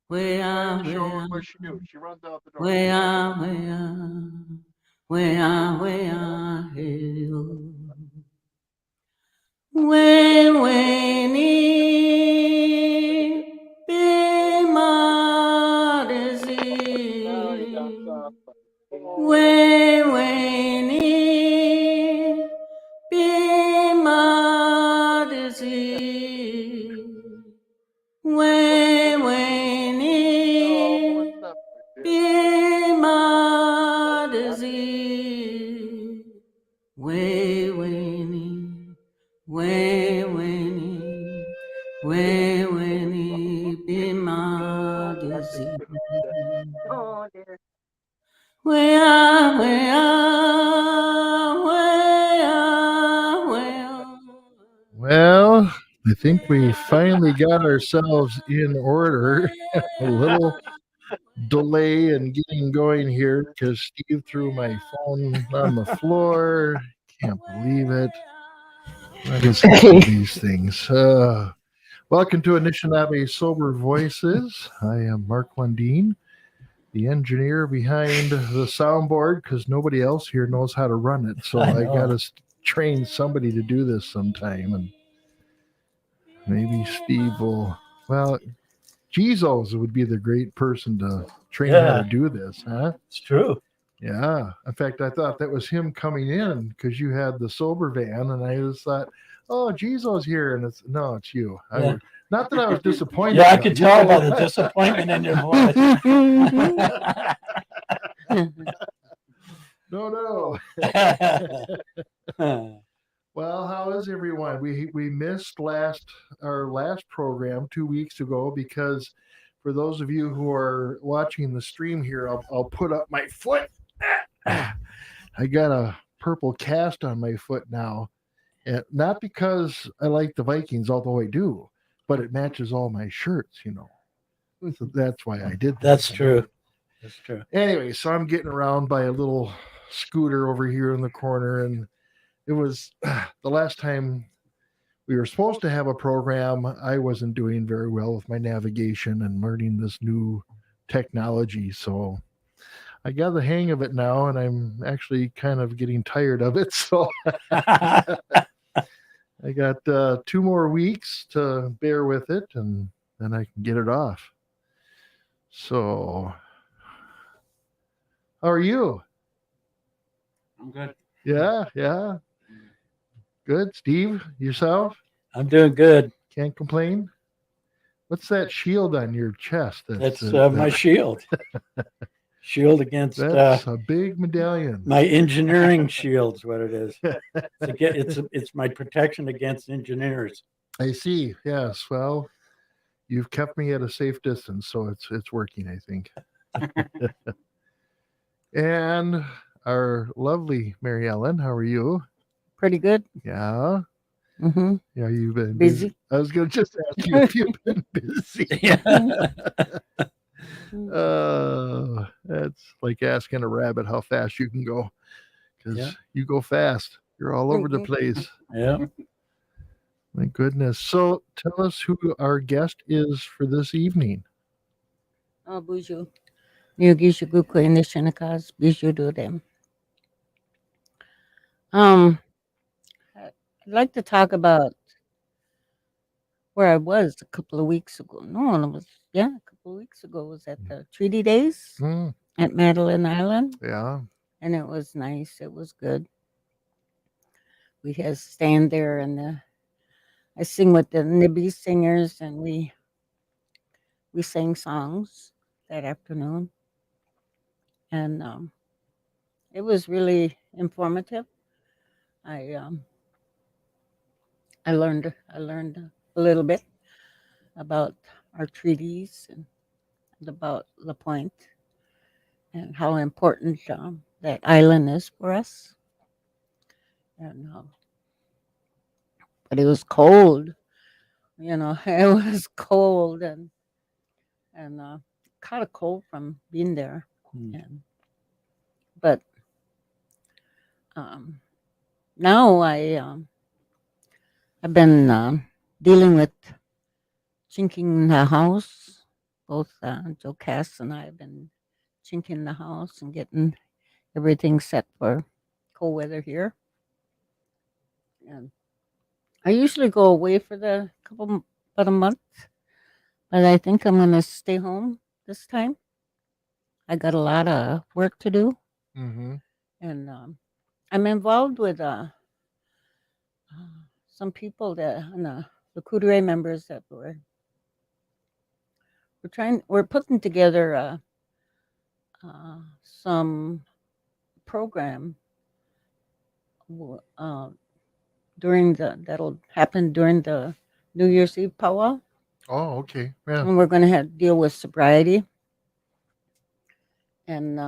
Trying where, to show her what where, she knew. She runs out the door. where, where, hey, when be Now you got modesty, some. when be modesty, when No, more stuff right there. be modesty, when when be modesty. Oh, dear. Where. Well, I think we finally got ourselves in order. A little delay in getting going here because Steve threw my phone on the floor. Can't believe it. What is up with these things? Welcome to Anishinaabe Sober Voices. I am Mark Lundeen, the engineer behind the soundboard, because nobody else here knows how to run it. So I got to train somebody to do this sometime. And maybe Steve will, well, Jesus would be the great person to train how to do this, huh? It's true. Yeah. In fact, I thought that was him coming in because you had the sober van, and I just thought, oh, Jesus here, and it's no, it's you. Yeah. Not that I was disappointed. Yeah, I could tell by the disappointment in your voice. No. Well, how is everyone? We missed our last program 2 weeks ago because for those of you who are watching the stream here, I'll put up my foot. I got a purple cast on my foot now. And not because I like the Vikings, although I do, but it matches all my shirts, So that's why I did that. That's true. That's true. Anyway, so I'm getting around by a little scooter over here in the corner, and it was the last time we were supposed to have a program. I wasn't doing very well with my navigation and learning this new technology. So I got the hang of it now, and I'm actually kind of getting tired of it. So I got 2 more weeks to bear with it, and then I can get it off. So, how are you? I'm good. Yeah. Good. Steve, yourself? I'm doing good. Can't complain. What's that shield on your chest? That's my shield. Shield against. That's a big medallion. My engineering shield's what it is. It's my protection against engineers. I see. Yes. Well, you've kept me at a safe distance, so it's working, I think. And our lovely Mary Ellen, how are you? Pretty good. Yeah. Mm-hmm. Yeah, you've been Busy. I was going to just ask you if you've been busy. That's like asking a rabbit how fast you can go, because you go fast. You're all over the place. Yeah. My goodness. So tell us who our guest is for this evening. Oh, Buju. Yugishuguku Nishinakas, Biju do them. I'd like to talk about where I was a couple of weeks ago. No, it was, a couple of weeks ago. I was at the Treaty Days at Madeline Island. Yeah. And it was nice. It was good. We had to stand there and I sing with the Nibby singers, and we sang songs that afternoon. And it was really informative. I learned a little bit about our treaties and about La Pointe and how important that island is for us. And but it was cold, it was cold and caught a cold from being there. And, but now I've been dealing with chinking the house both Joe Cass and I have been chinking the house and getting everything set for cold weather here. And I usually go away for the about a month, but I think I'm gonna stay home this time. I got a lot of work to do, Mm-hmm. and I'm involved with some people that and the Coudray members that we're putting together some program uh, that'll happen during the New Year's Eve powwow, Oh, okay. Yeah. and we're going to have deal with sobriety, and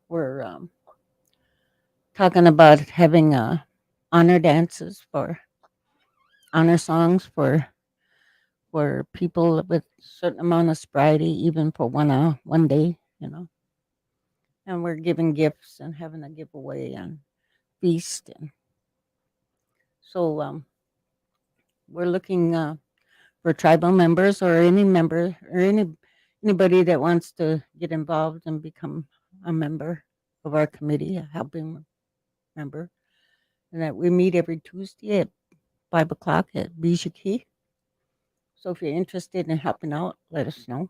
we're talking about having honor dances for honor songs for people with certain amount of sobriety, even for one day, and we're giving gifts and having a giveaway and feast, and so we're looking for tribal members or any member or anybody that wants to get involved and become a member of our committee, a helping member, and that we meet every Tuesday at 5 o'clock at Bijou Key. So if you're interested in helping out, let us know.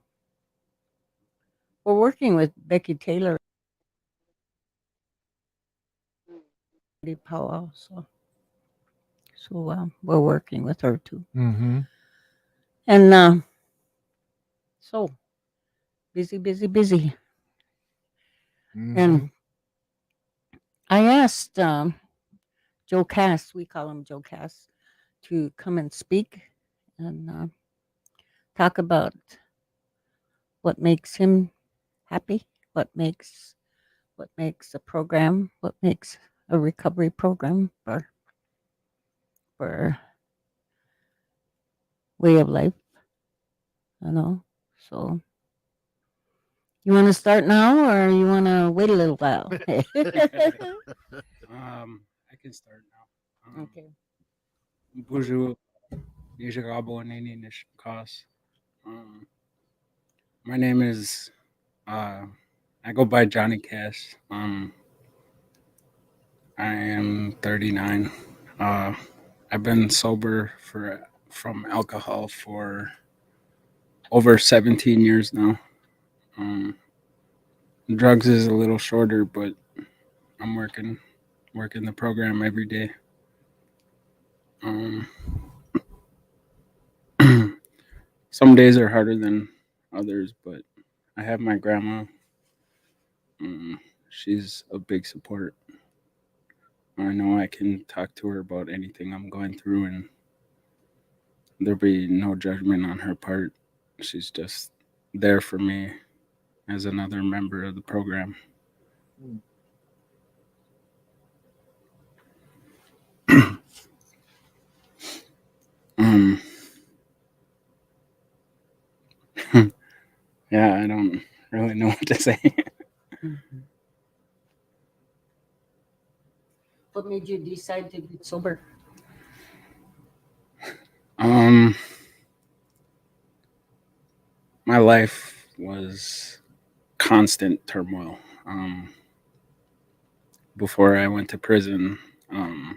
We're working with Becky Taylor powwow, so we're working with her too, Mm-hmm. and so busy, busy, busy. Mm-hmm. And I asked Joe Cass, we call him Joe Cass, to come and speak and talk about what makes him happy, what makes a program, what makes a recovery program for way of life, So you want to start now or you want to wait a little while? I can start now. Okay. Bonjour, Nijagabo Nini Nishkas. My name is I go by Johnny Cash. I am 39. I've been sober from alcohol for over 17 years now. Drugs is a little shorter, but I'm working the program every day. Some days are harder than others, but I have my grandma. She's a big support. I know I can talk to her about anything I'm going through, and there'll be no judgment on her part. She's just there for me as another member of the program. um, yeah, I don't really know what to say. Mhm. What made you decide to get sober? My life was constant turmoil. Before I went to prison, I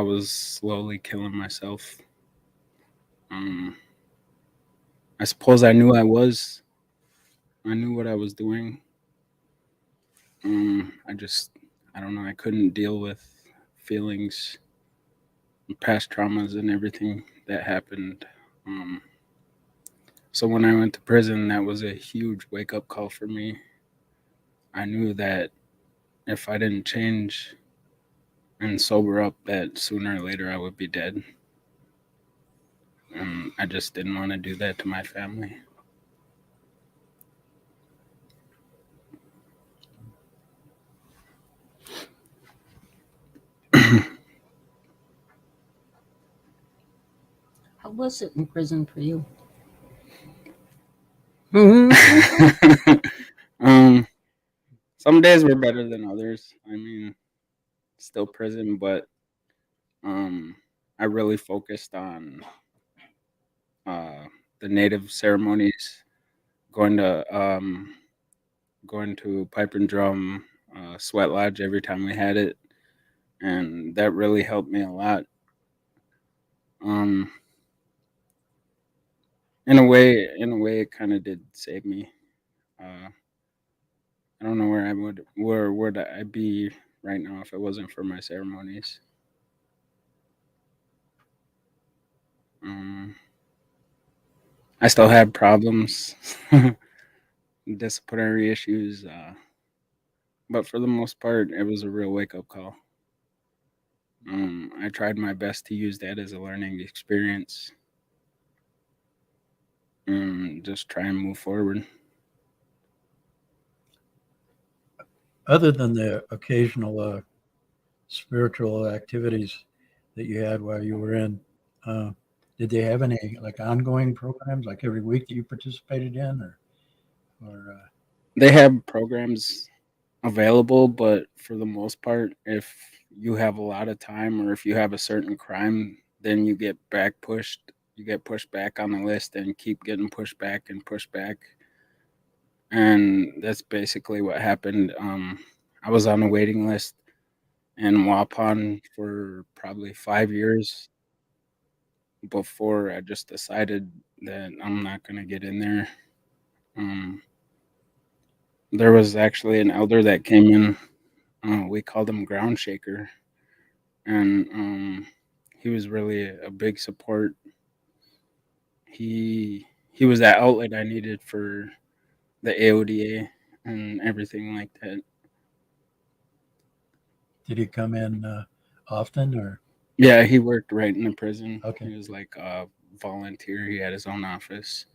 was slowly killing myself. I suppose I knew I knew what I was doing. I don't know, I couldn't deal with feelings, past traumas, and everything that happened. Um, so when I went to prison, that was a huge wake up call for me. I knew that if I didn't change and sober up, that sooner or later I would be dead. And I just didn't want to do that to my family. How was it in prison for you? um, some days were better than others. I mean, still prison, but I really focused on the native ceremonies, going to pipe and drum, sweat lodge every time we had it, and that really helped me a lot. Um, in a way, it kind of did save me. Uh, I don't know where would I be right now if it wasn't for my ceremonies. Um, I still had problems, disciplinary issues, but for the most part, it was a real wake up call. I tried my best to use that as a learning experience and just try and move forward. Other than the occasional spiritual activities that you had while you were in, uh, did they have any like ongoing programs, like every week that you participated in, or They have programs available, but for the most part, if you have a lot of time or if you have a certain crime, then you get pushed back on the list and keep getting pushed back and pushed back. And that's basically what happened. I was on a waiting list in Waupun for probably 5 years before I just decided that I'm not going to get in there. Um, there was actually an elder that came in. We called him Ground Shaker, and he was really a big support. He was that outlet I needed for the AODA and everything like that. did he come in often, or Yeah, he worked right in the prison. Okay. He was like a volunteer. He had his own office.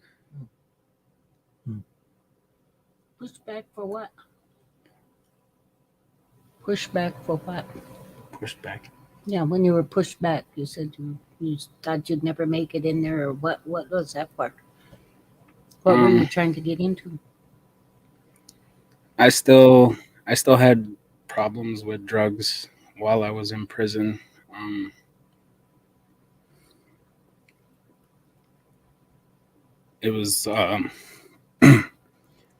Push back for what? Push back for what? Pushed back. Yeah, when you were pushed back, you said you thought you'd never make it in there, or what? What was that for? What were you trying to get into? I still I still had problems with drugs while I was in prison. Um, it was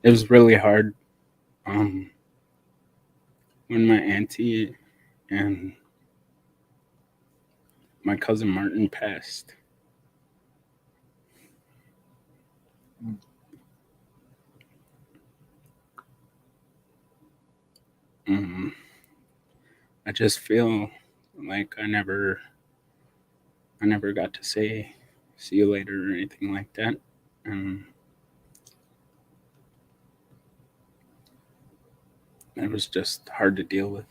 it was really hard um, when my auntie and my cousin Martin passed. Um, I just feel like I never got to say see you later or anything like that. And it was just hard to deal with.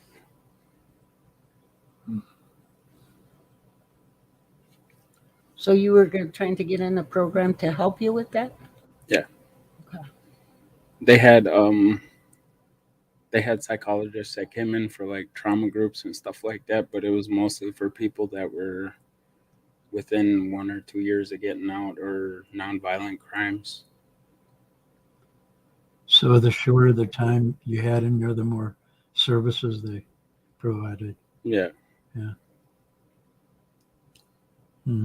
So you were trying to get in a program to help you with that? Yeah. Okay. They had they had psychologists that came in for like trauma groups and stuff like that, but it was mostly for people that were within 1 or 2 years of getting out or nonviolent crimes. so the shorter the time you had in there, the more services they provided. Yeah. Yeah. Hmm.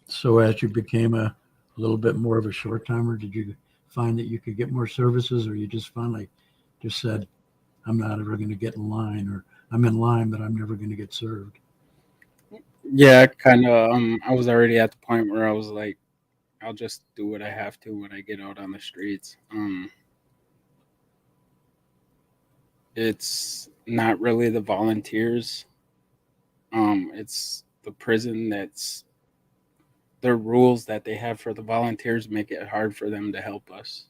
So as you became a little bit more of a short timer, did you find that you could get more services, or you just finally just said, I'm not ever going to get in line, or I'm in line, but I'm never going to get served? Yeah, kind of. I was already at the point where I was like, I'll just do what I have to when I get out on the streets. It's not really the volunteers. It's the prison that's the rules that they have for the volunteers make it hard for them to help us.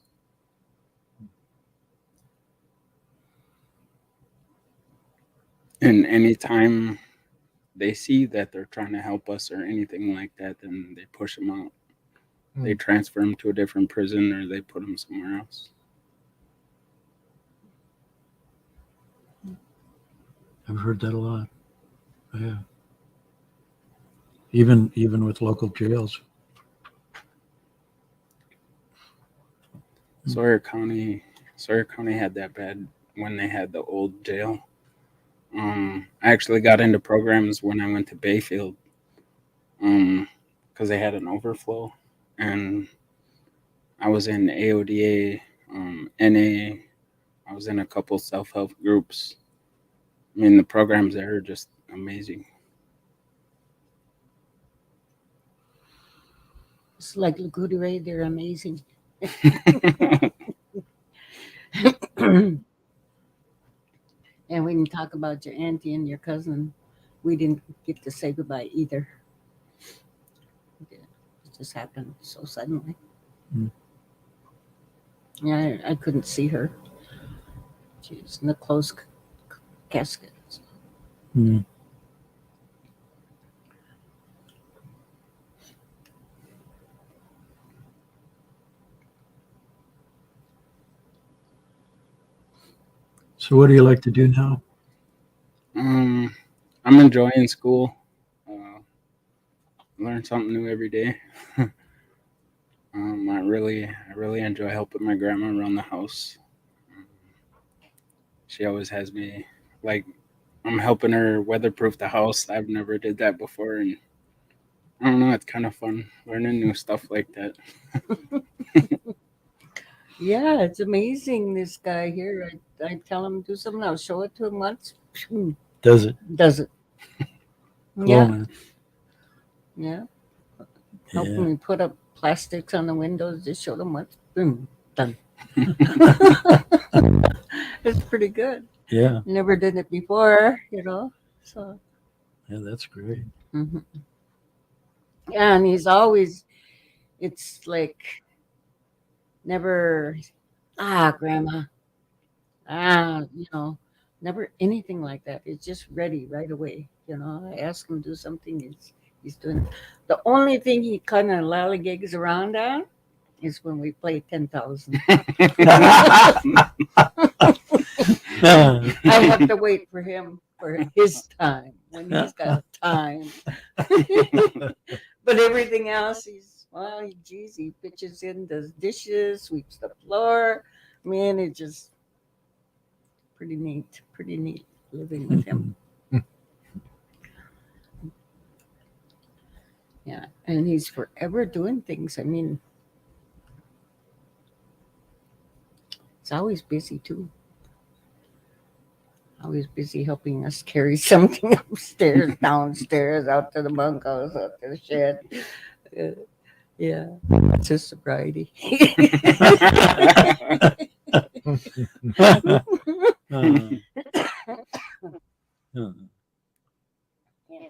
And anytime they see that they're trying to help us or anything like that, then they push them out. They transfer them to a different prison or they put them somewhere else. I've heard that a lot. Yeah. Even with local jails. Sawyer County, Sawyer County had that bad when they had the old jail. I actually got into programs when I went to Bayfield, because they had an overflow, and I was in AODA, NA. I was in a couple self-help groups. I mean, the programs there are just amazing. It's like Lagudere, they're amazing. And when you talk about your auntie and your cousin, we didn't get to say goodbye either. It just happened so suddenly. Mm. Yeah, I couldn't see her. She was in a closed casket. Mm. So what do you like to do now? I'm enjoying school. Learn something new every day. I really enjoy helping my grandma around the house. She always has me like I'm helping her weatherproof the house. I've never did that before, and I don't know. It's kind of fun learning new stuff like that. Yeah, it's amazing. This guy here, I tell him do something, I'll show it to him once. Does it? Does it? Cool, Yeah, man. yeah. Yeah. Helping me put up plastics on the windows, just show them once. Boom, done. It's pretty good. Yeah. Never did it before, So, Yeah, that's great. mhm. Yeah, and he's always, it's like never, grandma, never anything like that. It's just ready right away. I ask him to do something, he's doing it. The only thing he kind of lollygags around on is when we play 10,000. I have to wait for him for his time when he's got time. But everything else, geez, he pitches in, does dishes, sweeps the floor. Man, it's just pretty neat living with him. Yeah, and he's forever doing things. I mean, he's always busy too. Always busy helping us carry something upstairs, downstairs, out to the bunkhouse, out to the shed. Yeah, it's his sobriety. Can't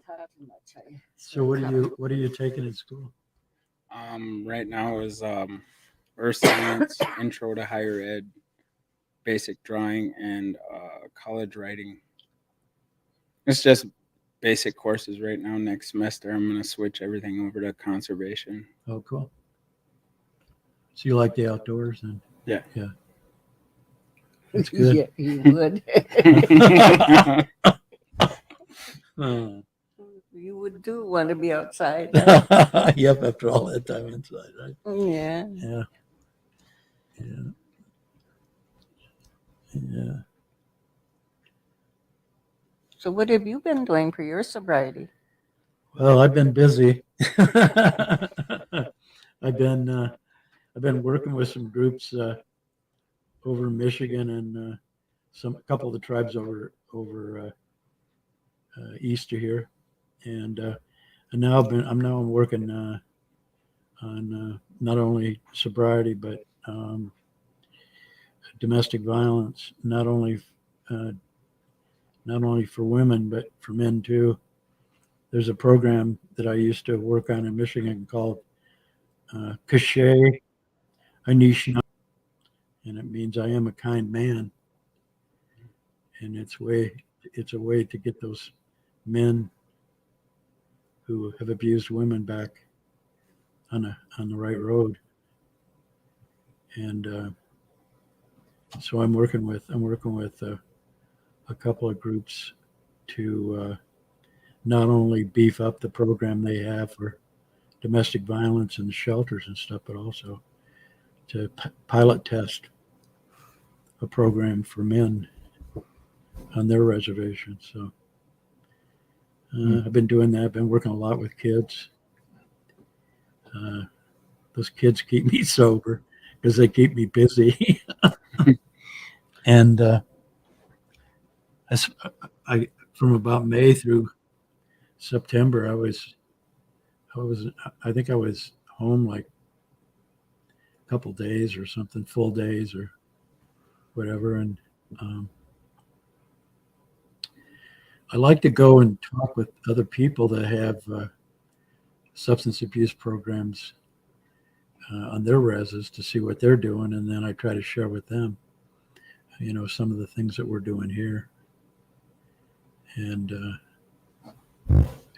talk too much. So what are you taking in school? Right now is Earth Science, Intro to Higher Ed, Basic Drawing, and College Writing. It's just basic courses right now. Next semester, I'm going to switch everything over to conservation. Oh, cool. So you like the outdoors then? Yeah. Yeah. That's good. Yeah, you would. You would do want to be outside. Huh? Yep, after all that time inside, right? Yeah. Yeah. Yeah. Yeah. So, what have you been doing for your sobriety? Well, I've been busy. I've been working with some groups over in Michigan and a couple of the tribes over east of here, and now I'm working on not only sobriety but domestic violence, not only for women but for men too. There's a program that I used to work on in Michigan called Cachet Anishinabe, and it means I am a kind man. And it's a way to get those men who have abused women back on the right road. And so I'm working with a couple of groups to not only beef up the program they have for domestic violence and shelters and stuff, but also to pilot test a program for men on their reservation. So I've been doing that. I've been working a lot with kids. Those kids keep me sober because they keep me busy. And I from about May through September, I think I was home like a couple days or something, full days or whatever. And um, I like to go and talk with other people that have substance abuse programs on their reses to see what they're doing, and then I try to share with them, some of the things that we're doing here. And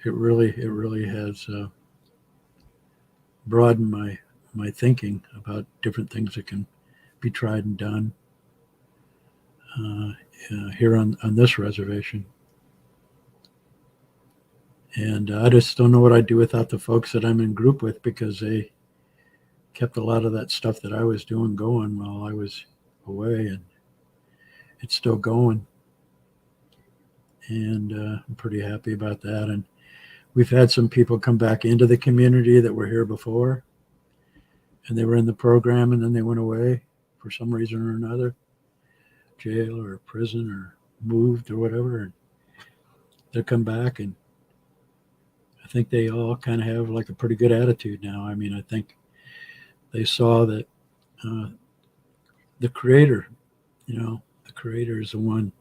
it really has broadened my thinking about different things that can be tried and done here on this reservation. And I just don't know what I'd do without the folks that I'm in group with, because they kept a lot of that stuff that I was doing going while I was away, and it's still going. And I'm pretty happy about that. And we've had some people come back into the community that were here before, and they were in the program and then they went away for some reason or another, jail or prison or moved or whatever. And they'll come back, and I think they all kind of have like a pretty good attitude now. I mean, I think they saw that the creator, the creator is the one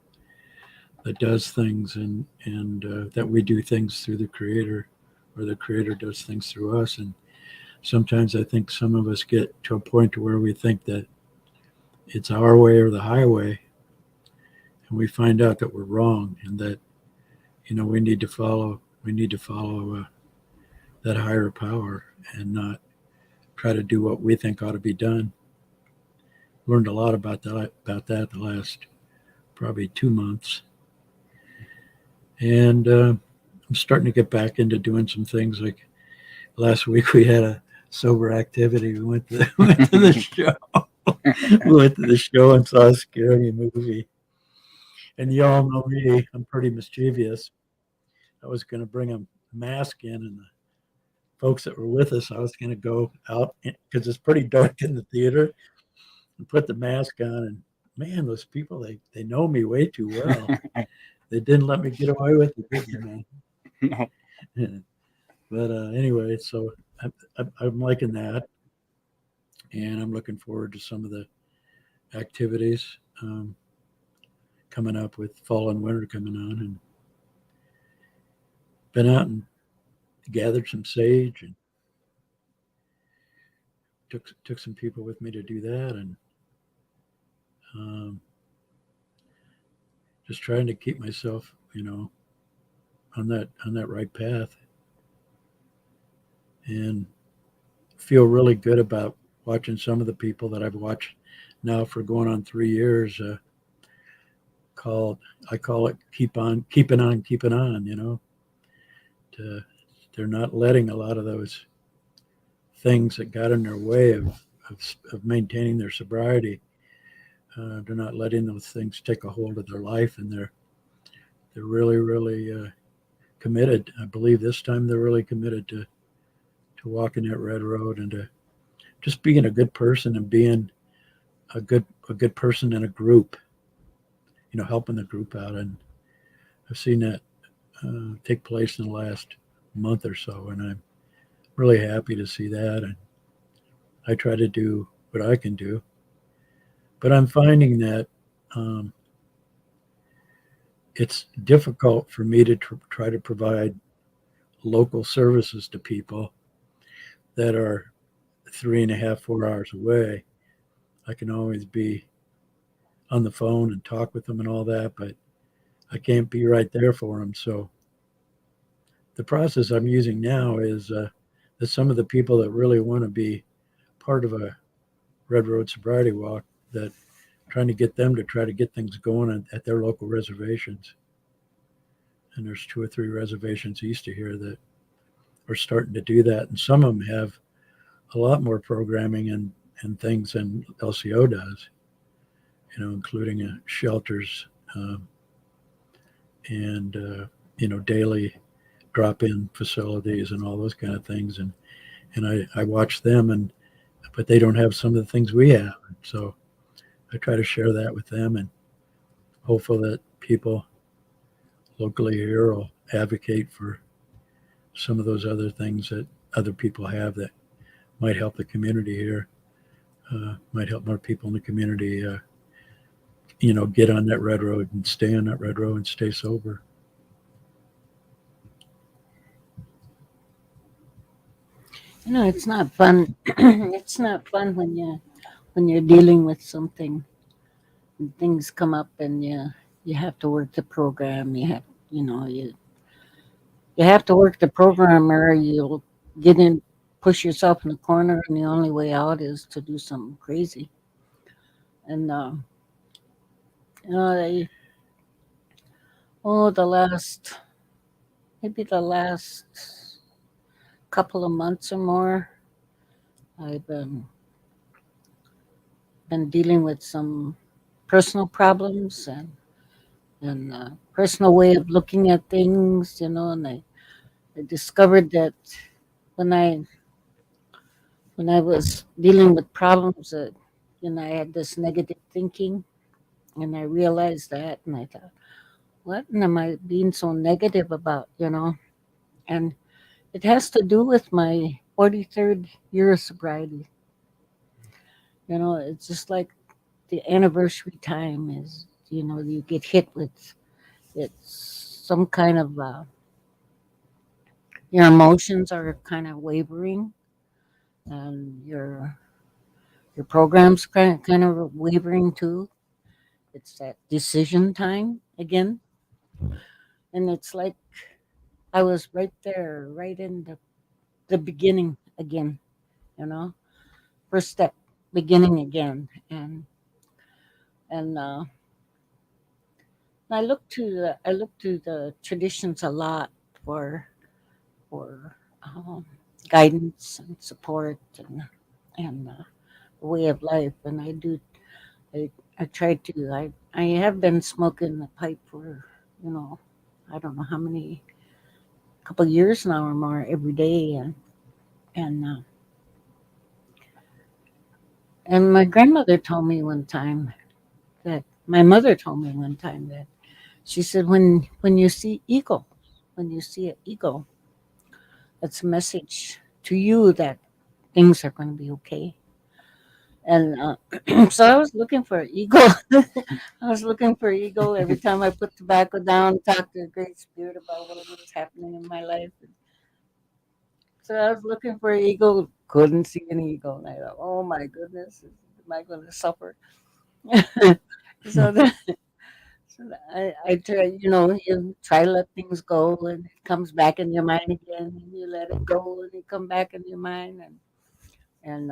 that does things, and that we do things through the creator, or the creator does things through us. And sometimes I think some of us get to a point to where we think that it's our way or the highway, and we find out that we're wrong, and that we need to follow that higher power and not try to do what we think ought to be done. Learned a lot about that the last probably 2 months. And I'm starting to get back into doing some things. Like last week, we had a sober activity. We went to the show. We went to the show and saw a scary movie. And you all know me, I'm pretty mischievous. I was going to bring a mask in, and the folks that were with us, I was going to go out because it's pretty dark in the theater, and put the mask on. And man, those people, they know me way too well. They didn't let me get away with it, did they, man? No. But anyway, so I'm liking that, and I'm looking forward to some of the activities coming up with fall and winter coming on. And been out and gathered some sage, and took some people with me to do that, and just trying to keep myself, on that right path, and feel really good about watching some of the people that I've watched now for going on 3 years. I call it keeping on. They're not letting a lot of those things that got in their way of maintaining their sobriety. They're not letting those things take a hold of their life, and they're really committed. I believe this time they're really committed to walking that red road, and to just being a good person, and being a good person in a group. Helping the group out, and I've seen that take place in the last month or so, and I'm really happy to see that. And I try to do what I can do, but I'm finding that it's difficult for me to try to provide local services to people that are 3.5, 4 hours away. I can always be on the phone and talk with them and all that, but I can't be right there for them. So the process I'm using now is that some of the people that really want to be part of a Red Road sobriety walk, that trying to get them to try to get things going at their local reservations. And there's 2 or 3 reservations east of here that are starting to do that. And some of them have a lot more programming and things than LCO does, including shelters and daily drop-in facilities and all those kind of things. And I watch them, but they don't have some of the things we have. So I try to share that with them, and hopeful that people locally here will advocate for some of those other things that other people have that might help the community here, might help more people in the community, get on that red road and stay on that red road and stay sober. It's not fun. It's not fun when you're dealing with something and things come up and you have to work the program. You have to work the program or you'll get in, push yourself in the corner, and the only way out is to do something crazy. And they, oh, maybe the last couple of months or more, I've been dealing with some personal problems and personal way of looking at things, and I discovered that when I when I was dealing with problems that I had this negative thinking, and I realized that, and I thought, what am I being so negative about, And it has to do with my 43rd year of sobriety. It's just like the anniversary time is, you get hit with it's some kind of your emotions are kind of wavering, and your program's kind of wavering too. It's that decision time again, and it's like I was right there, right in the beginning again. You know, first step, beginning again, and I look to the traditions a lot for guidance and support and way of life, and I I try to I have been smoking the pipe for you know I don't know how many couple years now or more every day, and my grandmother told me one time that my mother told me one time that she said when you see eagle, when you see an eagle, that's a message to you that things are going to be okay. And so I was looking for an eagle. I was looking for eagle every time I put tobacco down, talk to the Great Spirit about what was happening in my life. So I was looking for an eagle, couldn't see an eagle. And I thought, oh my goodness, am I going to suffer? so that, I try, you try to let things go and it comes back in your mind again. And you let it go and it come back in your mind. And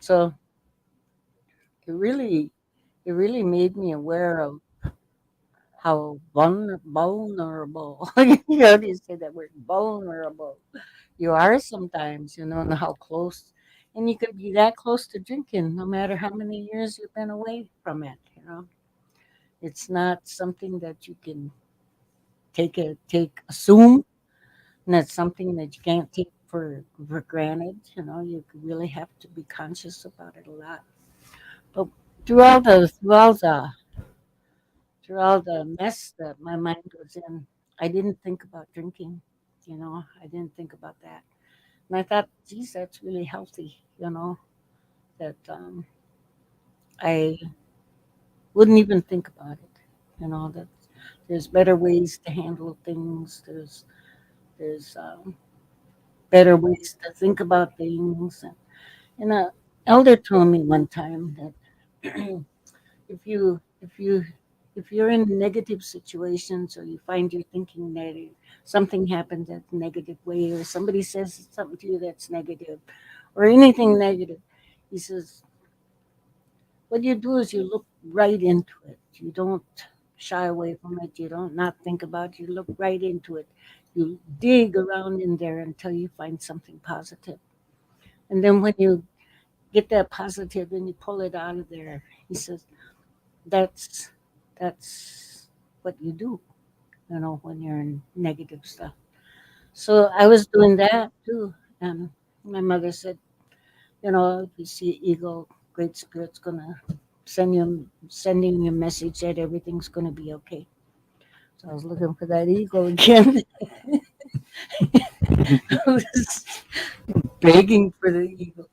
so it really, it really made me aware of how vulnerable, how do you say that word, vulnerable you are sometimes, and how close, and you could be that close to drinking no matter how many years you've been away from it. It's not something that you can assume, and that's something that you can't take for granted. You really have to be conscious about it a lot. But through all the mess that my mind was in, I didn't think about drinking. I didn't think about that. And I thought, geez, that's really healthy, that I wouldn't even think about it, that there's better ways to handle things. There's better ways to think about things. And an elder told me one time that if you if you're in negative situations or you find you're thinking negative, something happens that's negative way, or somebody says something to you that's negative, or anything negative, he says, what you do is you look right into it. You don't shy away from it. You don't not think about it. You look right into it. You dig around in there until you find something positive. And then when you get that positive and you pull it out of there, he says, that's that's what you do. when you're in negative stuff. So I was doing that too. And my mother said, if you see eagle, Great Spirit's gonna sending you a message that everything's gonna be okay. So I was looking for that eagle again. I was begging for the eagle.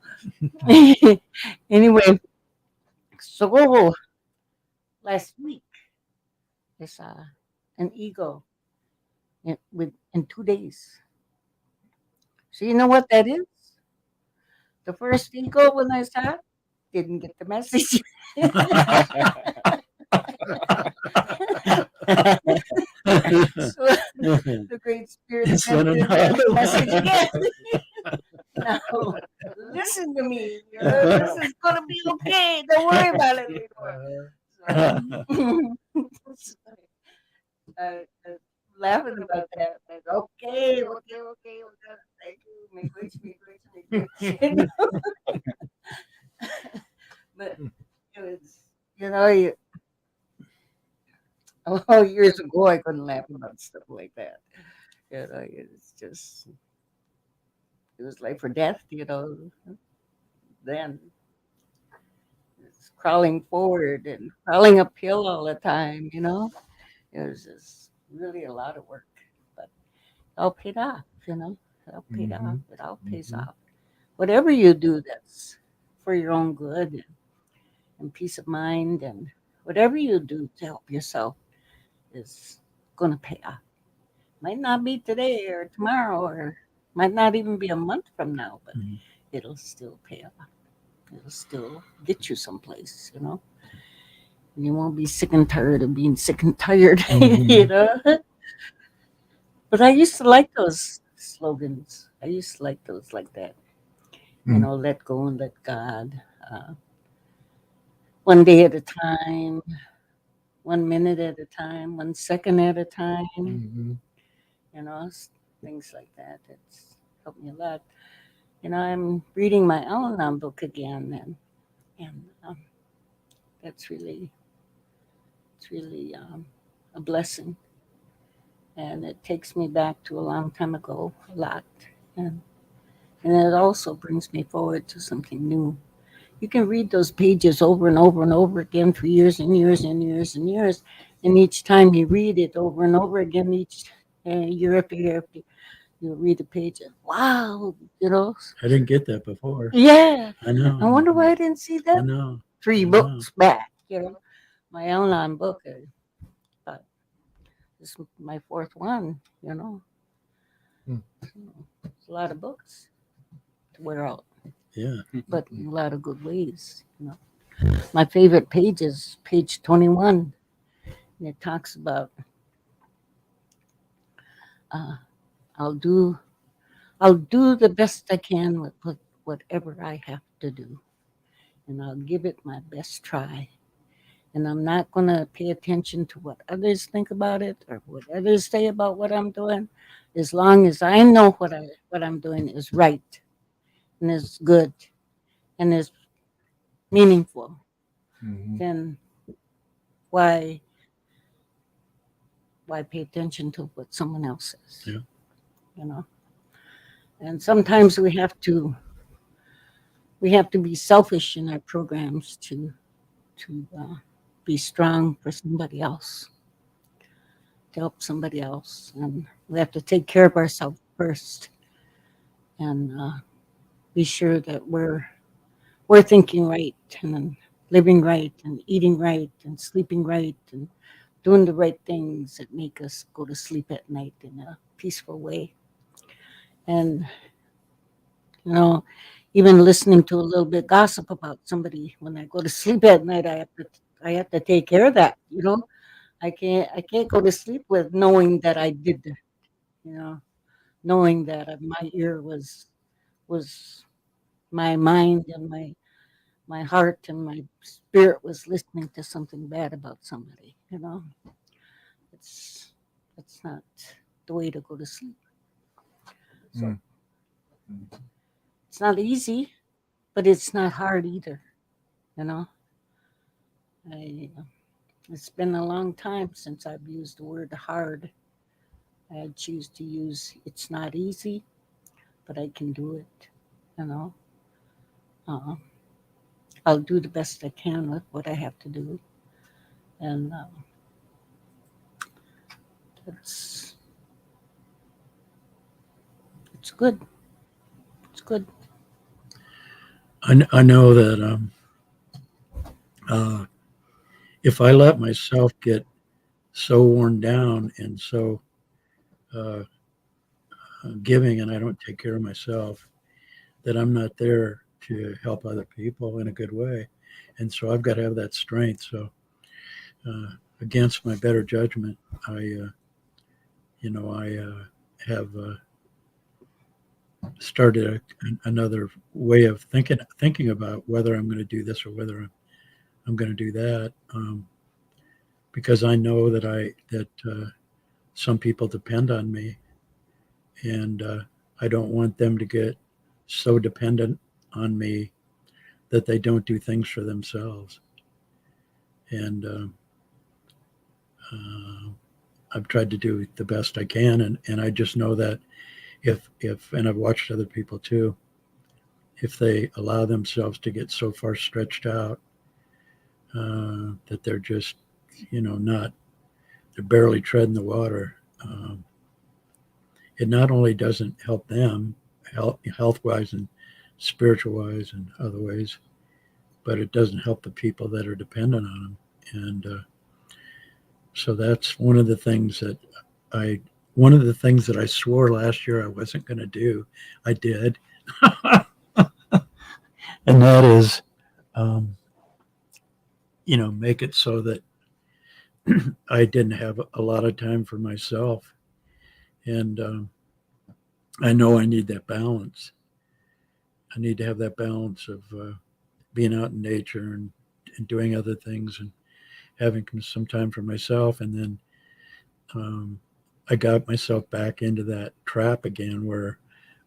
Anyway, so last week I saw an eagle in 2 days. So you know what that is? The first eagle when I saw it didn't get the message. So the Great Spirit sent Send them that another message one. again. Now, listen to me. This is gonna be okay. Don't worry about it anymore. So, uh, laughing about that. Like, okay, thank you, make wish, make wish, make wish. But it was, you, years ago I couldn't laugh about stuff like that. It's just it was life or death. Then it's crawling forward and crawling uphill all the time. It was just really a lot of work, but it all paid off. It all paid off. Mhm. It all pays Mhm. off. Whatever you do, that's for your own good and peace of mind, and whatever you do to help yourself is going to pay off. Might not be today or tomorrow, or might not even be a month from now, but Mhm. it'll still pay off. It'll still get you someplace. And you won't be sick and tired of being sick and tired, you Mhm. know. But I used to like those slogans. I used to like those like that. Mm. Let go and let God. One day at a time, 1 minute at a time, 1 second at a time. Mhm. Things like that. It's helped me a lot. I'm reading my Al-Anon book again, and that's it's really a blessing, and it takes me back to a long time ago, a lot, and and it also brings me forward to something new. You can read those pages over and over and over again for years and years and years and years, and each time you read it over and over again, each year after year after you read the page, and wow, I didn't get that before. yeah. I know. I wonder why I didn't see I that know. three I know. books back. My online book, but this is my fourth one. Mm. It's a lot of books to wear out, Yeah. but in a lot of good ways. My favorite page is page 21, and it talks about uh, I'll do I'll do the best I can with whatever I have to do, and I'll give it my best try. And I'm not going to pay attention to what others think about it or what others say about what I'm doing, as long as I know what I'm doing is right and is good and is meaningful. Mhm. Then why pay attention to what someone else says? Yeah. You know. And sometimes we have to be selfish in our programs to be strong for somebody else, to help somebody else, and we have to take care of ourselves first, and be sure that we're thinking right and living right and eating right and sleeping right and doing the right things that make us go to sleep at night in a peaceful way. And you know, even listening to a little bit gossip about somebody when I go to sleep at night, I have to take care of that. I can't go to sleep with knowing that I did that. You know, knowing that my ear was my mind and my heart and my spirit was listening to something bad about somebody. It's that's not the way to go to sleep. So Mm. Mm. it's not easy, but it's not hard either. You know, I it's been a long time since I've used the word hard. I choose to use. It's not easy, but I can do it. You know, uh, I'll do the best I can with what I have to do, and that's it's good. It's good. I know that uh, if I let myself get so worn down and so uh, giving, and I don't take care of myself, that I'm not there to help other people in a good way. And so I've got to have that strength. So against my better judgment, I have started another way of thinking about whether I'm going to do this or whether I'm going to do that, because I know that some people depend on me, and I don't want them to get so dependent on me that they don't do things for themselves. And I've tried to do the best I can, and I just know that if and I've watched other people too, if they allow themselves to get so far stretched out that they're just not they're barely treading the water. It not only doesn't help them health wise and spiritual wise and other ways, but it doesn't help the people that are dependent on them. And so that's I one of the things that I swore last year I wasn't going to do. I did, and that is, um, make it so that I didn't have a lot of time for myself. And I know I need that balance. I need to have that balance of being out in nature and doing other things and having some time for myself. And then um, I got myself back into that trap again where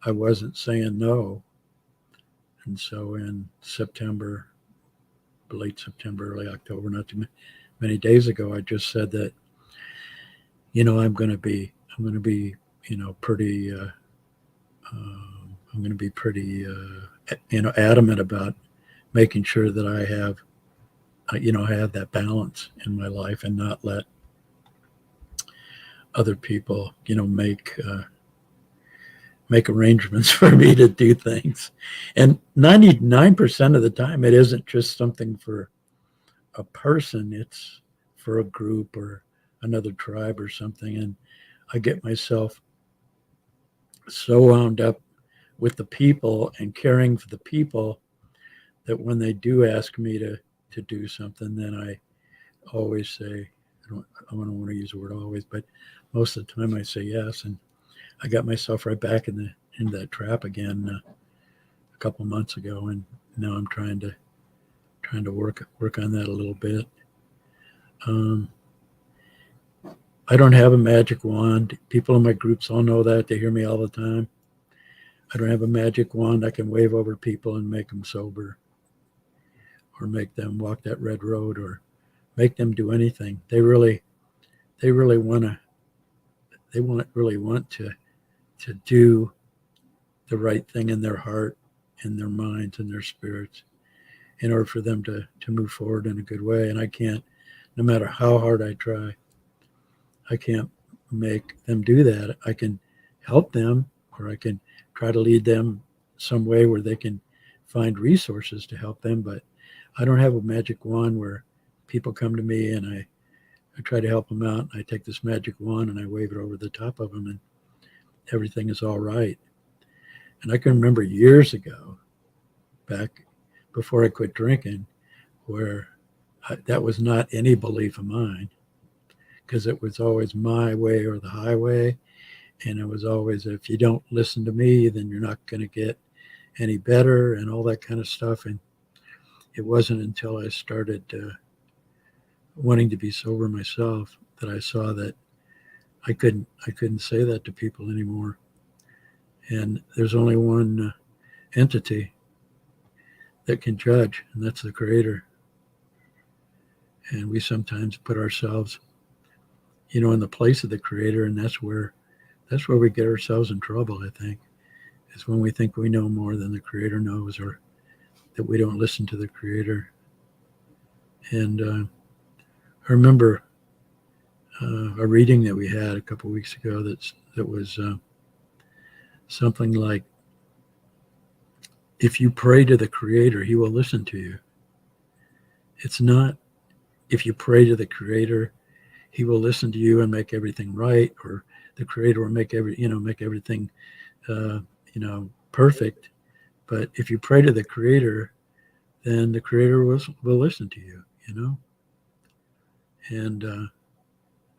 I wasn't saying no. And so in September, late September, early October, not too many days ago, I just said that, I'm going to be, pretty, I'm going to be pretty, adamant about making sure that I have that balance in my life and not let other people, make arrangements for me to do things. And 99% of the time, it isn't just something for a person, it's for a group or another tribe or something. And I get myself so wound up with the people and caring for the people that when they do ask me to do something, then I always say, I don't want to use the word always, but most of the time I say yes. And I got myself right back in that trap again a couple months ago, and now I'm trying to work on that a little bit. I don't have a magic wand. People in my groups all know that. They hear me all the time. I don't have a magic wand I can wave over people and make them sober, or make them walk that red road, or make them do anything. They really really want to do the right thing in their heart, in their minds, and their spirits, in order for them to move forward in a good way. And I can't, no matter how hard I try, I can't make them do that. I can help them, or I can try to lead them some way where they can find resources to help them. But I don't have a magic wand where people come to me and I try to help them out. And I take this magic wand and I wave it over the top of them and everything is all right. And I can remember years ago, back before I quit drinking, where that was not any belief of mine, because it was always my way or the highway. And it was always, if you don't listen to me, then you're not going to get any better and all that kind of stuff. And it wasn't until I started wanting to be sober myself that I saw that I couldn't say that to people anymore. And there's only one entity that can judge, and that's the Creator. And we sometimes put ourselves, in the place of the Creator, and that's where that's where we get ourselves in trouble, I think, is when we think we know more than the Creator knows, or that we don't listen to the Creator. And I remember a reading that we had a couple weeks ago that was something like, if you pray to the Creator, He will listen to you. It's not, if you pray to the Creator, He will listen to you and make everything right, or the Creator will make everything perfect. But if you pray to the Creator, then the Creator will listen to you. And I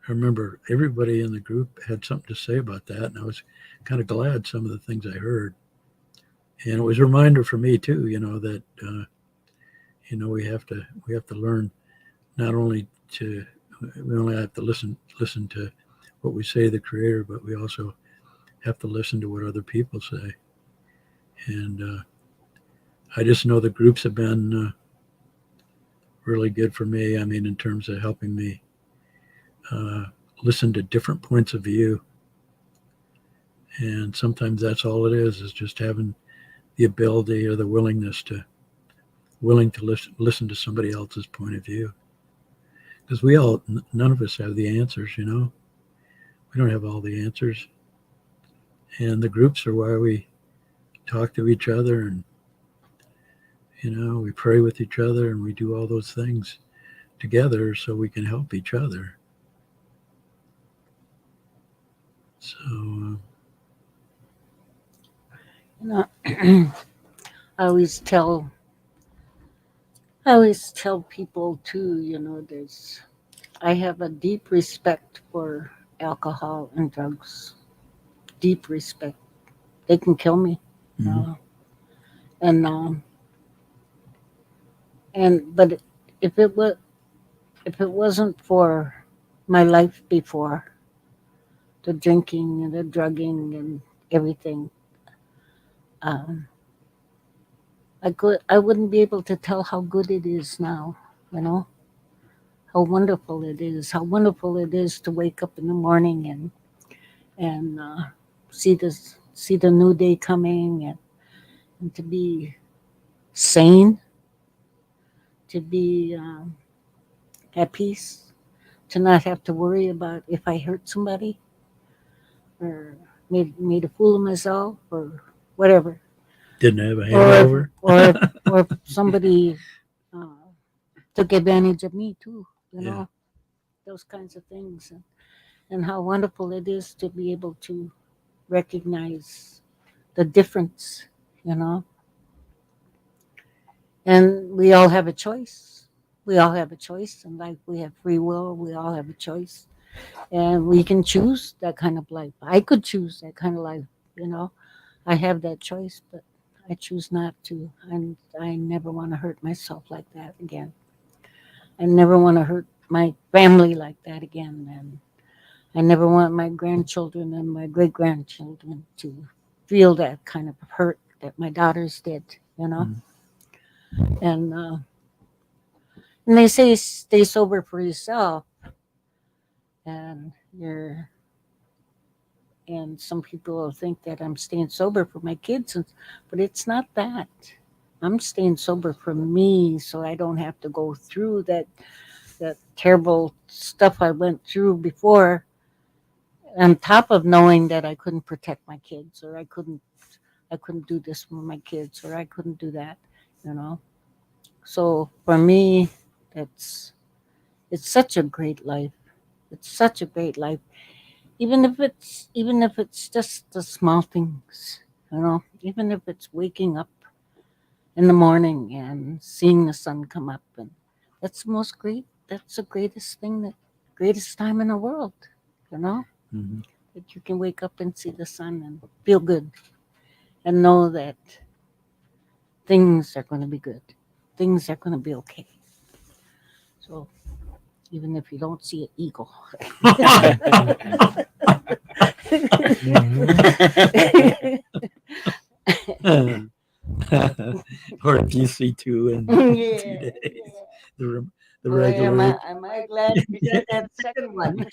remember everybody in the group had something to say about that, and I was kind of glad some of the things I heard. And it was a reminder for me too, that we have to learn not only to we only have to listen to what we say to the Creator, but we also have to listen to what other people say. And I just know the groups have been really good for me. I mean, in terms of helping me listen to different points of view. And sometimes that's all it is just having the ability or the willingness to listen to somebody else's point of view. Because none of us have the answers, We don't have all the answers. And the groups are why we talk to each other, and, we pray with each other, and we do all those things together so we can help each other. So, I always tell people too, I have a deep respect for alcohol and drugs. Deep respect. They can kill me. mm-hmm. But if it wasn't for my life before, the drinking and the drugging and everything, I wouldn't be able to tell how good it is now, how wonderful it is, to wake up in the morning and see the new day coming, and to be sane, to be at peace, to not have to worry about if I hurt somebody or made a fool of myself or whatever. Didn't have a hangover. Or if somebody took advantage of me too, those kinds of things. And how wonderful it is to be able to recognize the difference, And we all have a choice. We all have a choice in life. We have free will. We all have a choice. And we can choose that kind of life. I could choose that kind of life, I have that choice, but I choose not to. And I never want to hurt myself like that again. I never want to hurt my family like that again. And I never want my grandchildren and my great grandchildren to feel that kind of hurt that my daughters did, Mm. And they say stay sober for yourself, and some people will think that I'm staying sober for my kids, but it's not that. I'm staying sober for me, so I don't have to go through that terrible stuff I went through before. On top of knowing that I couldn't protect my kids, or I couldn't do this for my kids, or I couldn't do that, So for me, it's such a great life. It's such a great life. Even if it's just the small things, even if it's waking up in the morning and seeing the sun come up, and that's the greatest time in the world, Mm-hmm. that you can wake up and see the sun and feel good and know that things are going to be good. Things are going to be okay. So even if you don't see an eagle. Or if you see two in 2 days, the Boy, regular. am I glad you got that second one.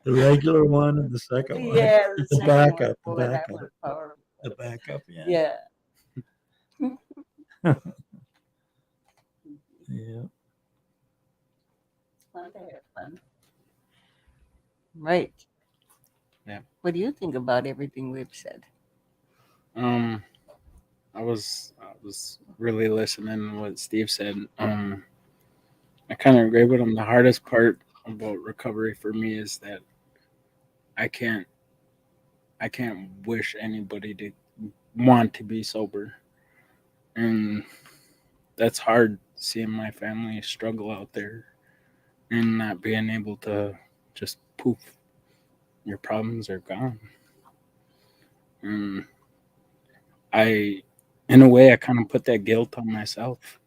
The regular one and the second one. Yeah, the The second backup. one. The Boy, that backup. was powerful. The backup. Yeah. Yeah. Yeah. Fun to have fun. Right. Yeah. What do you think about everything we've said? Um, I was really listening to what Steve said. I kind of agree with him. The hardest part about recovery for me is that I can't I can't wish anybody to want to be sober, and that's hard seeing my family struggle out there and not being able to just poof, your problems are gone. And I, in a way, I kind of put that guilt on myself.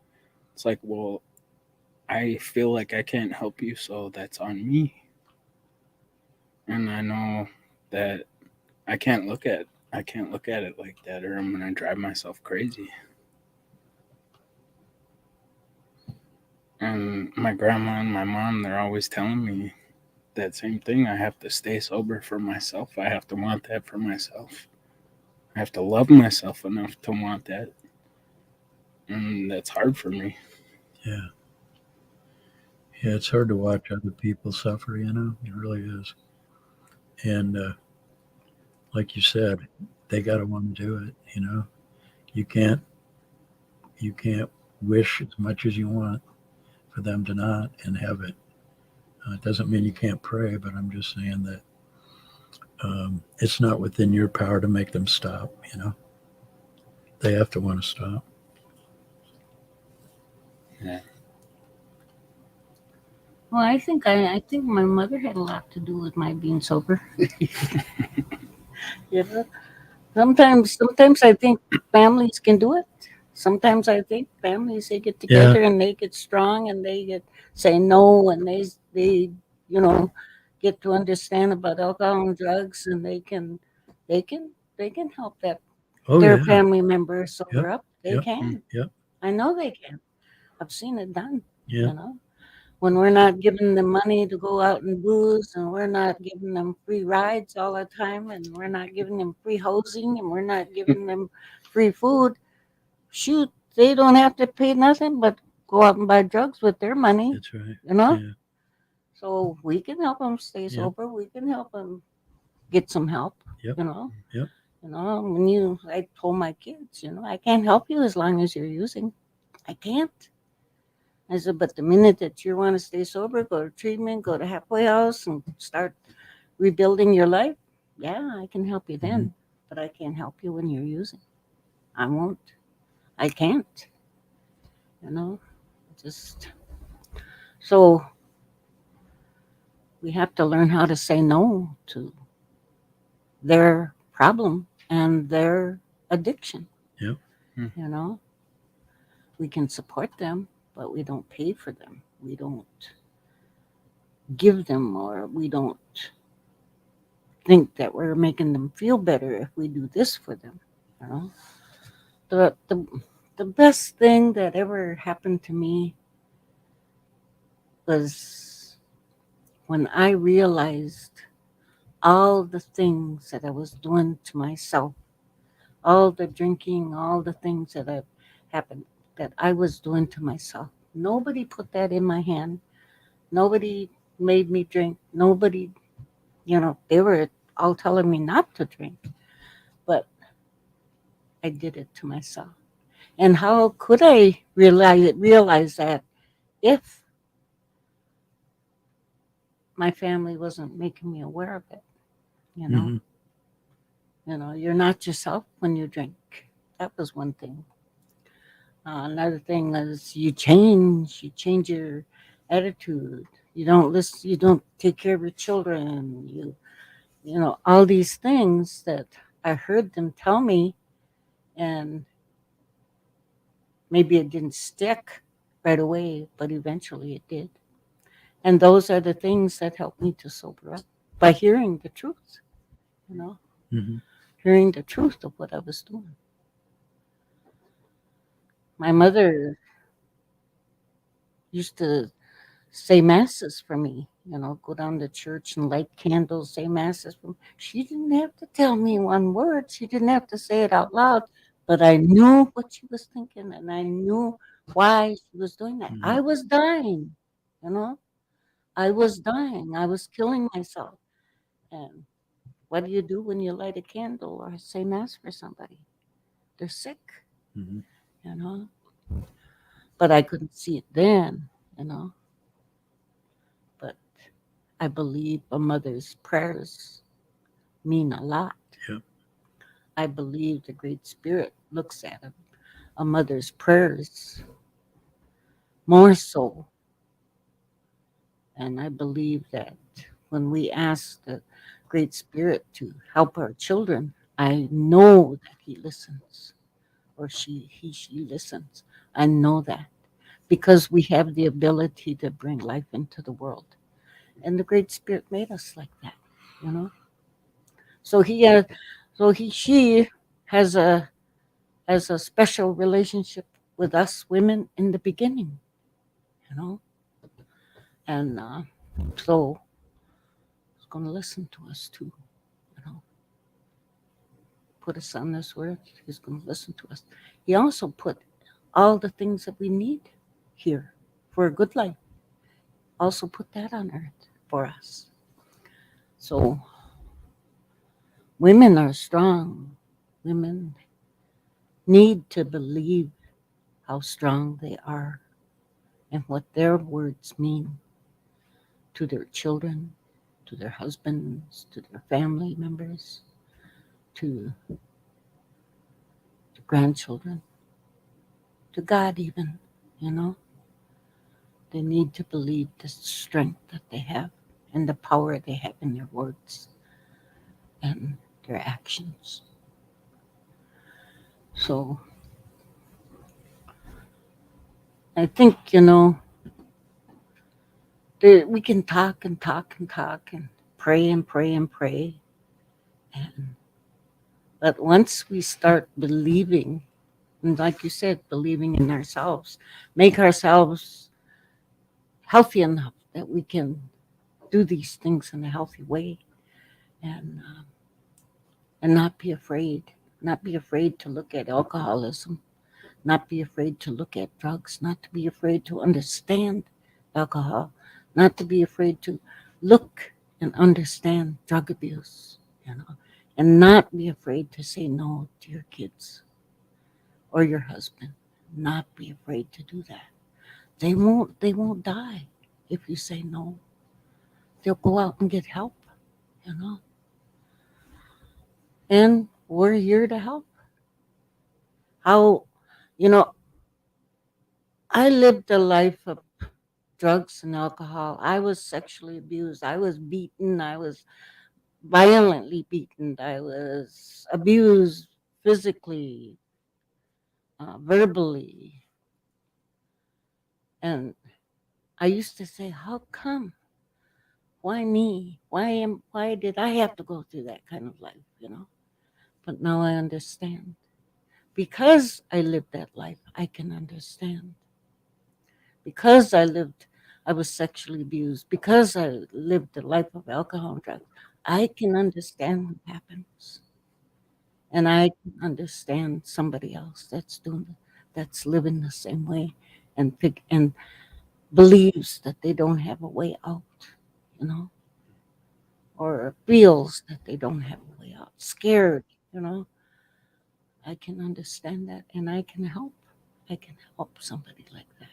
It's like, well, I feel like I can't help you, so that's on me. And I know that I can't look at it like that, or I'm gonna drive myself crazy. And my grandma and my mom, they're always telling me that same thing. I have to stay sober for myself. I have to want that for myself. I have to love myself enough to want that. And that's hard for me. Yeah. Yeah. It's hard to watch other people suffer. It really is. And like you said, they got to want to do it. You can't you can't wish as much as you want for them to not and have it. It doesn't mean you can't pray, but I'm just saying that it's not within your power to make them stop. They have to want to stop. Yeah. Well, I think my mother had a lot to do with my being sober. You know, sometimes I think families can do it. Sometimes I think families they get Yeah. together and they get strong and they get say no and they you know get to understand about alcohol and drugs and they can they can help Oh their yeah. family member sober Yep. up. They Yep. can. Yep. I know they can. I've seen it done. Yeah. You know, when we're not giving them money to go out and booze, and we're not giving them free rides all the time, and we're not giving them free housing, and we're not giving them free food. Shoot, they don't have to pay nothing but go out and buy drugs with their money. That's right. You know, Yeah. so we can help them stay Yep. sober. We can help them get some help. Yep. You know. Yep. I told my kids, I can't help you as long as you're using. I can't. I said, but the minute that you want to stay sober, go to treatment, go to halfway house, and start rebuilding your life, yeah, I can help you then. But I can't help you when you're using. I won't. I can't. You know, just so we have to learn how to say no to their problem and their addiction. Yep. You know, we can support them, but we don't pay for them. We don't give them, or we don't think that we're making them feel better if we do this for them. You know, the the the best thing that ever happened to me was when I realized all the things that I was doing to myself, all the drinking, all the things that have happened that I was doing to myself. Nobody put that in my hand. Nobody made me drink. Nobody, they were all telling me not to drink, but I did it to myself. And how could I realize that if my family wasn't making me aware of it? You know, Hmm. you're not yourself when you drink. That was one thing. Another thing is you change. You change your attitude. You don't listen. You don't take care of your children. All these things that I heard them tell me, and maybe it didn't stick right away, but eventually it did. And those are the things that helped me to sober up by hearing the truth, you know, Hmm. hearing the truth of what I was doing. My mother used to say masses for me, go down to church and light candles, say masses. She didn't have to tell me one word. She didn't have to say it out loud, but I knew what she was thinking, and I knew why she was doing that. I was dying, you know. I was dying. I was killing myself. And what do you do when you light a candle or say mass for somebody? They're sick, Mm-hmm. you know. But I couldn't see it then, you know. But I believe a mother's prayers mean a lot. Yep. I believe the Great Spirit looks at a mother's prayers more so. And I believe that when we ask the Great Spirit to help our children, I know that He listens, or she listens. I know that because we have the ability to bring life into the world. And the Great Spirit made us like that, you know. So he has, she has a special relationship with us women in the beginning, you know, and so he's going to listen to us too, you know, put us on this earth. He's going to listen to us. He also put all the things that we need here for a good life. Also put that on earth for us. So women are strong. Women need to believe how strong they are and what their words mean to their children, to their husbands, to their family members, to the grandchildren, to God, even, you know. They need to believe the strength that they have and the power they have in their words and their actions. So I think, we can talk and talk and talk and pray and pray and pray. And, but once we start believing, and like you said, believing in ourselves, make ourselves healthy enough that we can do these things in a healthy way, and not be afraid, not be afraid to look at alcoholism, not be afraid to look at drugs, not to be afraid to understand alcohol, not to be afraid to look and understand drug abuse, and not be afraid to say no to your kids or your husband. Not be afraid to do that. They won't die if you say no. They'll go out and get help, you know. And we're here to help. How, you know, I lived a life of drugs and alcohol. I was sexually abused. I was beaten. I was violently beaten. I was abused physically, verbally. And I used to say, how come? Why me? Why did I have to go through that kind of life, But now I understand. Because I lived that life, I can understand. Because I was sexually abused, because I lived a life of alcohol and drugs, I can understand what happens. And I can understand somebody else that's living the same way and believes that they don't have a way out, you know, or feels that they don't have a way out, scared, you know. I can understand that and I can help. I can help somebody like that.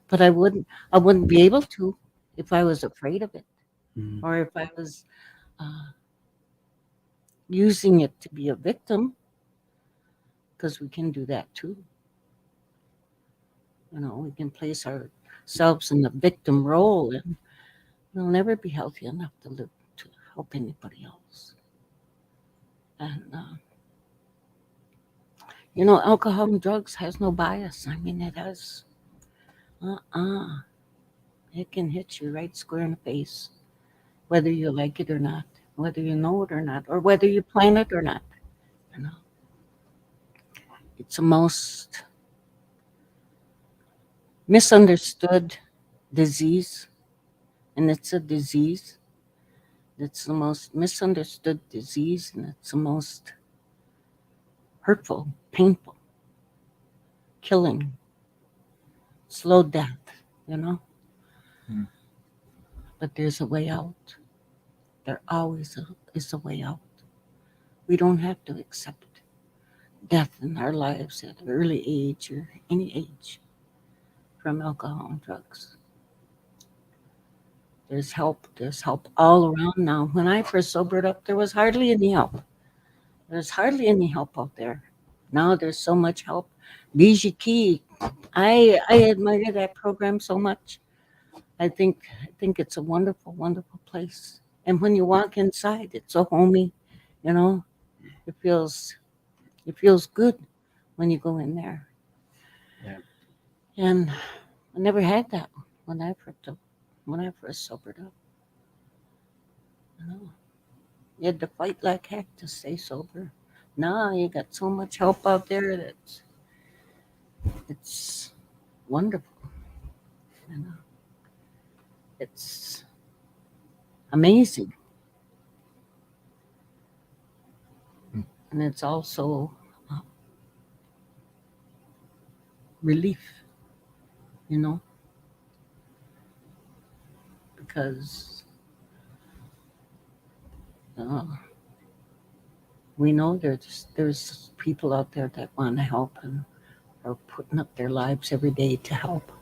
But I wouldn't be able to if I was afraid of it Mm-hmm. or if I was uh, using it to be a victim, because we can do that too. We can place ourselves in the victim role, and we'll never be healthy enough to live to help anybody else. And alcohol and drugs has no bias. I mean, it has. Uh-uh. It can hit you right square in the face, whether you like it or not, whether you know it or not, or whether you plan it or not. You know, it's the most misunderstood disease And it's a disease. It's the most misunderstood disease, and it's the most hurtful, painful, killing, slow death, you know? Hmm. But there's a way out. There always is a way out. We don't have to accept death in our lives at an early age or any age from alcohol and drugs. There's help. There's help all around now. When I first sobered up, there was hardly any help. There's hardly any help out there. Now there's so much help. Bijiki, I admire that program so much. I think it's a wonderful, wonderful place. And when you walk inside, it's so homey, you know. It feels it feels good when you go in there. Yeah. And I never had that when I first sobered up. You know, you had to fight like heck to stay sober. Now you got so much help out there that it's wonderful. You know, it's amazing, and it's also uh, relief. You know, because uh, we know there's people out there that want to help and are putting up their lives every day to help,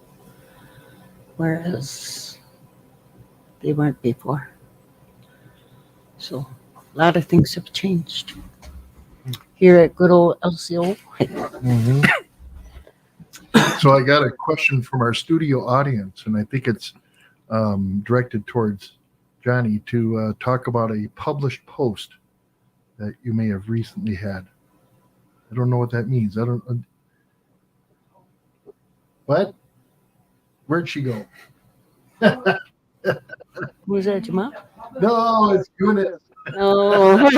whereas they weren't before. So a lot of things have changed here at good old LCO. Mm-hmm. So I got a question from our studio audience, and I think it's directed towards Johnny to talk about a published post that you may have recently had. I don't know what that means. I don't. What? Where'd she go? Who's that, your mom? No, it's Eunice. No.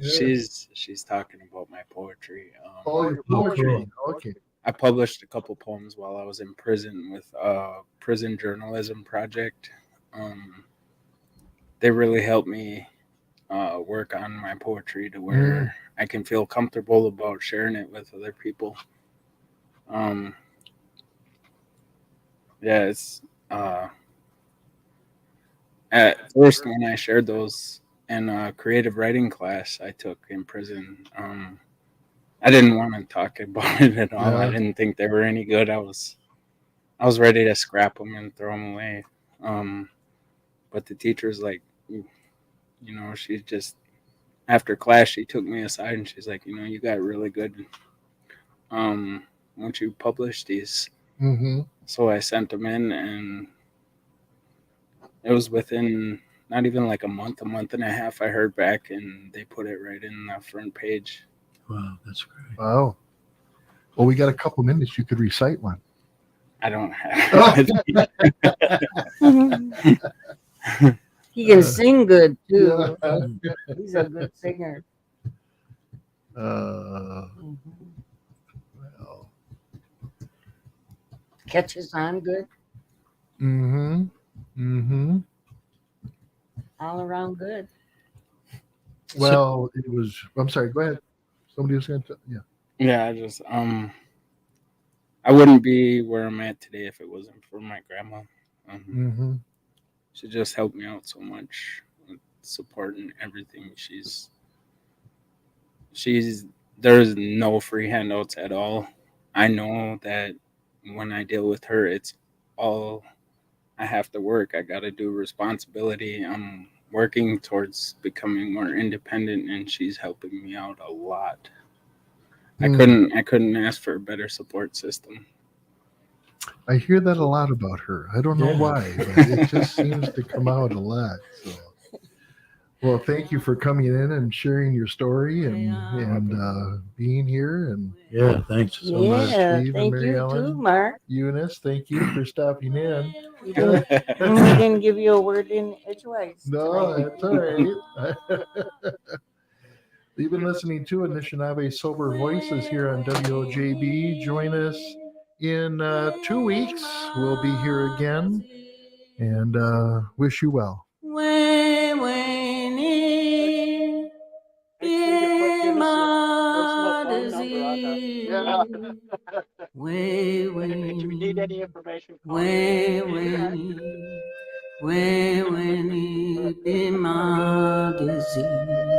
She's talking about my poetry. Oh, your poetry. Okay. I published a couple poems while I was in prison with a prison journalism project. They really helped me work on my poetry to where I can feel comfortable about sharing it with other people. Yeah, it's at first when I shared those in a creative writing class I took in prison. I didn't want to talk about it at all. Yeah. I didn't think they were any good. I was ready to scrap them and throw them away. But the teacher's like, she just after class she took me aside and she's like, you got really good. Once you publish these, Mm-hmm. so I sent them in, and it was within not even like a month and a half. I heard back, and they put it right in the front page. Wow, that's great. Wow. Well, we got a couple minutes. You could recite one. I don't have. He can sing good too. Yeah. He's a good singer. Well, Catches on good, mm-hmm. Mm-hmm. all around good. Well, it was. I'm sorry. Go ahead. Somebody was going to. Yeah. Yeah, I just I wouldn't be where I'm at today if it wasn't for my grandma. Mm-hmm. She just helped me out so much with support and everything. She's there's no free handouts at all. I know that when I deal with her, it's all I have to work. I got to do responsibility. I'm working towards becoming more independent, and she's helping me out a lot. I couldn't ask for a better support system. I hear that a lot about her. I don't know why, but it just seems to come out a lot. So, well, thank you for coming in and sharing your story and being here. And Yeah, thanks so much. Yeah, Steve and thank Mary you Ellen. too, Mark. Eunice, thank you for stopping in. We didn't give you a word in edgewise. No, tonight. that's all right. You've been listening to Anishinaabe Sober Voices here on WOJB. Join us in 2 weeks. We'll be here again, and wish you well. Make sure you put give us your personal phone number on the. Yeah. If you need any information, call me. When it be my disease.